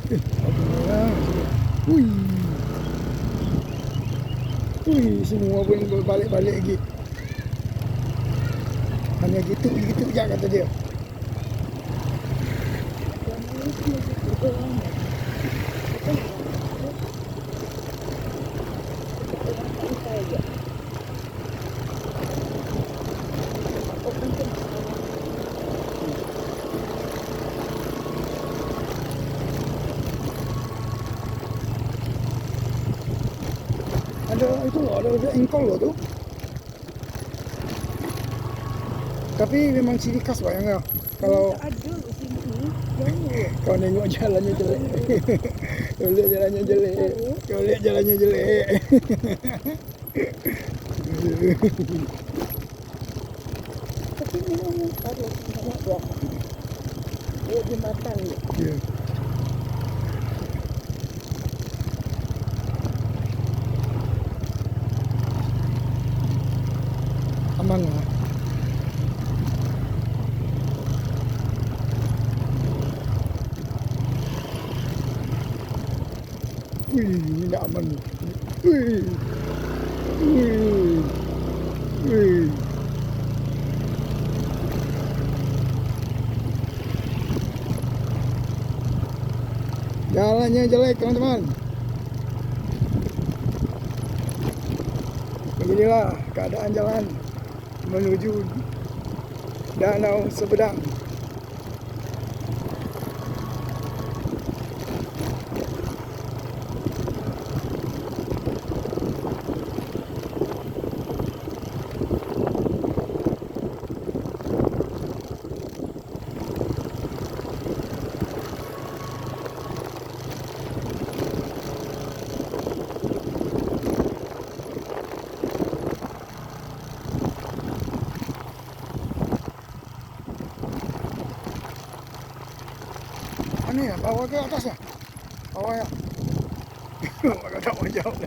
Alhamdulillah. Wih. Wih, semua pun berbalik-balik lagi. Hanya gitu je kata dia. Ada engkol loh tuh. Tapi memang ciri khas bayangnya. Kalau kau nengok jalannya jelek, kau lihat jalannya jelek, kau lihat jalannya jelek. Tapi memang harus banyak buah. Dia jembatan ya. Ya. Aman lah. Wih, ini tak aman. Wih, wih, wih. Jalannya jelek teman-teman. Beginilah keadaan jalan menuju Danau Sebedang. Mana ya? Bawah ke atas ya? Bawah ya? Maka tak mau jawab.